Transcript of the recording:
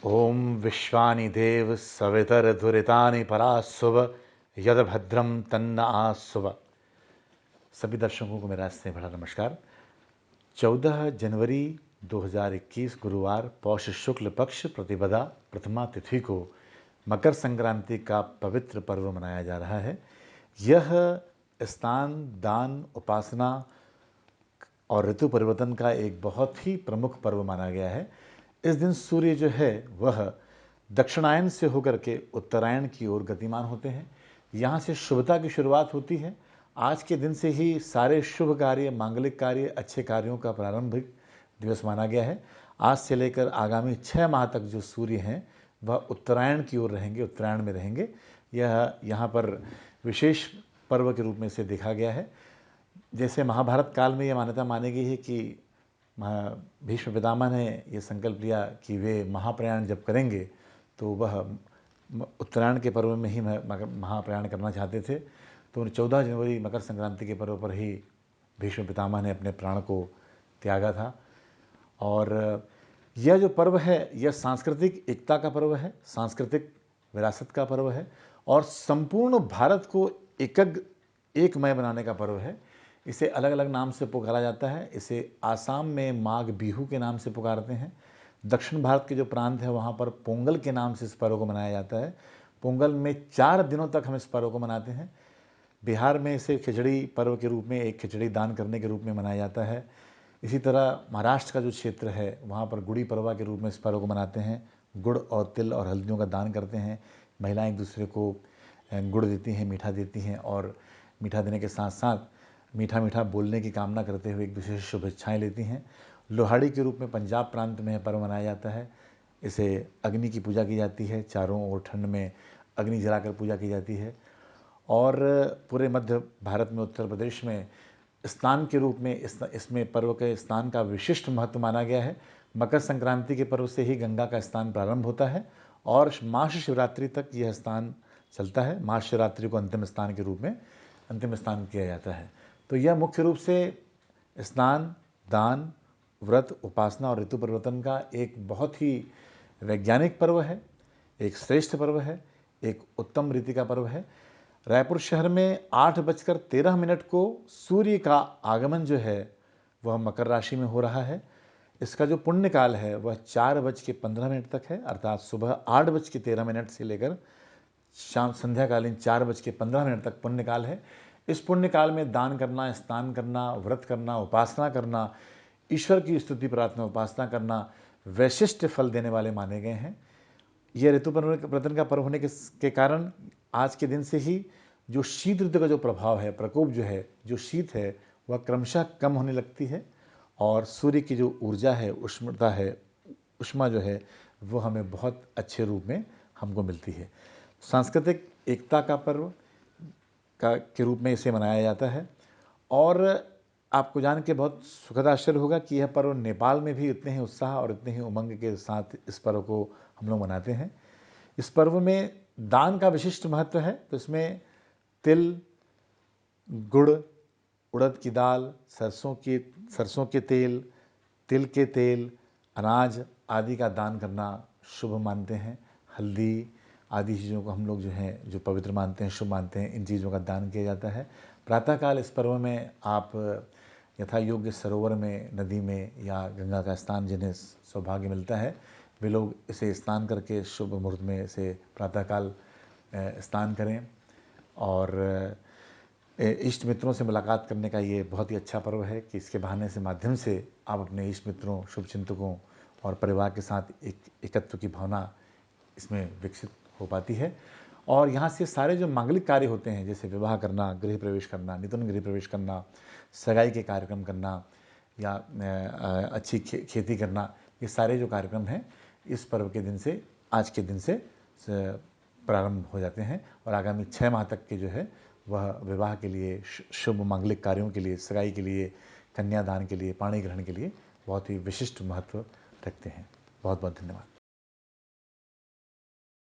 ओम विश्वानि देव सवितरधुरितानि परास्व यदभद्रम तन्न आस्व। सभी दर्शकों को मेरा स्नेह भरा नमस्कार। 14 जनवरी 2021 गुरुवार पौष शुक्ल पक्ष प्रतिपदा प्रथमा तिथि को मकर संक्रांति का पवित्र पर्व मनाया जा रहा है। यह स्नान, दान, उपासना और ऋतु परिवर्तन का एक बहुत ही प्रमुख पर्व माना गया है। इस दिन सूर्य जो है वह दक्षिणायन से होकर के उत्तरायण की ओर गतिमान होते हैं। यहाँ से शुभता की शुरुआत होती है। आज के दिन से ही सारे शुभ कार्य, मांगलिक कार्य, अच्छे कार्यों का प्रारंभिक दिवस माना गया है। आज से लेकर आगामी 6 माह तक जो सूर्य हैं वह उत्तरायण की ओर रहेंगे, उत्तरायण में रहेंगे। यह यहाँ पर विशेष पर्व के रूप में इसे देखा गया है। जैसे महाभारत काल में यह मान्यता मानी गई है कि भीष्म पितामह ने यह संकल्प लिया कि वे महाप्रयाण जब करेंगे तो वह उत्तरायण के पर्व में ही महाप्रयाण करना चाहते थे। तो 14 जनवरी मकर संक्रांति के पर्व पर ही भीष्म पितामह ने अपने प्राण को त्यागा था। और यह जो पर्व है यह सांस्कृतिक एकता का पर्व है, सांस्कृतिक विरासत का पर्व है और संपूर्ण भारत को एकमय बनाने का पर्व है। इसे अलग अलग नाम से पुकारा जाता है। इसे आसाम में माघ बिहू के नाम से पुकारते हैं। दक्षिण भारत के जो प्रांत है वहाँ पर पोंगल के नाम से इस पर्व को मनाया जाता है। पोंगल में 4 दिनों तक हम इस पर्व को मनाते हैं। बिहार में इसे खिचड़ी पर्व के रूप में, एक खिचड़ी दान करने के रूप में मनाया जाता है। इसी तरह महाराष्ट्र का जो क्षेत्र है वहाँ पर गुड़ी पड़वा के रूप में इस पर्व को मनाते हैं। गुड़ और तिल और हल्दियों का दान करते हैं। महिलाएं एक दूसरे को गुड़ देती हैं, मीठा देती हैं और मीठा देने के साथ साथ मीठा मीठा बोलने की कामना करते हुए एक दूसरे से शुभेच्छाएँ लेती हैं। लोहड़ी के रूप में पंजाब प्रांत में यह पर्व मनाया जाता है। इसे अग्नि की पूजा की जाती है। चारों ओर ठंड में अग्नि जलाकर पूजा की जाती है। और पूरे मध्य भारत में, उत्तर प्रदेश में स्नान के रूप में इसमें पर्व के स्नान का विशिष्ट महत्व माना गया है। मकर संक्रांति के पर्व से ही गंगा का स्नान प्रारंभ होता है और महाशिवरात्रि तक यह स्नान चलता है। महाशिवरात्रि को अंतिम स्नान के रूप में अंतिम स्नान किया जाता है। तो यह मुख्य रूप से स्नान, दान, व्रत, उपासना और ऋतु परिवर्तन का एक बहुत ही वैज्ञानिक पर्व है, एक श्रेष्ठ पर्व है, एक उत्तम रीति का पर्व है। रायपुर शहर में 8:13 को सूर्य का आगमन जो है वह मकर राशि में हो रहा है। इसका जो पुण्य काल है वह 4:15 तक है, अर्थात सुबह 8:13 से लेकर शाम संध्याकालीन 4:15 तक पुण्य काल है। इस पुण्य काल में दान करना, स्नान करना, व्रत करना, उपासना करना, ईश्वर की स्तुति प्रार्थना उपासना करना वैशिष्ट फल देने वाले माने गए हैं। यह ऋतु परिवर्तन का पर्व होने के कारण आज के दिन से ही जो शीत ऋतु का जो प्रभाव है, प्रकोप जो है, जो शीत है वह क्रमशः कम होने लगती है और सूर्य की जो ऊर्जा है, उष्णता है, उष्मा जो है वो हमें बहुत अच्छे रूप में हमको मिलती है। सांस्कृतिक एकता का पर्व के रूप में इसे मनाया जाता है। और आपको जान के बहुत सुखद आश्चर्य होगा कि यह पर्व नेपाल में भी इतने ही उत्साह और इतने ही उमंग के साथ इस पर्व को हम लोग मनाते हैं। इस पर्व में दान का विशिष्ट महत्व है। तो इसमें तिल, गुड़, उड़द की दाल, सरसों के तेल, तिल के तेल, अनाज आदि का दान करना शुभ मानते हैं। हल्दी आदि चीज़ों को हम लोग जो हैं जो पवित्र मानते हैं, शुभ मानते हैं, इन चीज़ों का दान किया जाता है। प्रातःकाल इस पर्व में आप यथा योग्य सरोवर में, नदी में या गंगा का स्नान जिन्हें सौभाग्य मिलता है वे लोग इसे स्नान करके शुभ मुहूर्त में इसे प्रातःकाल स्नान करें। और इष्ट मित्रों से मुलाकात करने का ये बहुत ही अच्छा पर्व है कि इसके बहाने से माध्यम से आप अपने इष्ट मित्रों, शुभचिंतकों और परिवार के साथ एक एकत्व की भावना इसमें विकसित हो पाती है। और यहाँ से सारे जो मांगलिक कार्य होते हैं जैसे विवाह करना, गृह प्रवेश करना, नितुन गृह प्रवेश करना, सगाई के कार्यक्रम करना या अच्छी खेती करना, ये सारे जो कार्यक्रम हैं इस पर्व के दिन से, आज के दिन से प्रारंभ हो जाते हैं और आगामी 6 माह तक के जो है वह विवाह के लिए, शुभ मांगलिक कार्यों के लिए, सगाई के लिए, कन्यादान के लिए, पाणी ग्रहण के लिए बहुत ही विशिष्ट महत्व रखते हैं। बहुत बहुत धन्यवाद।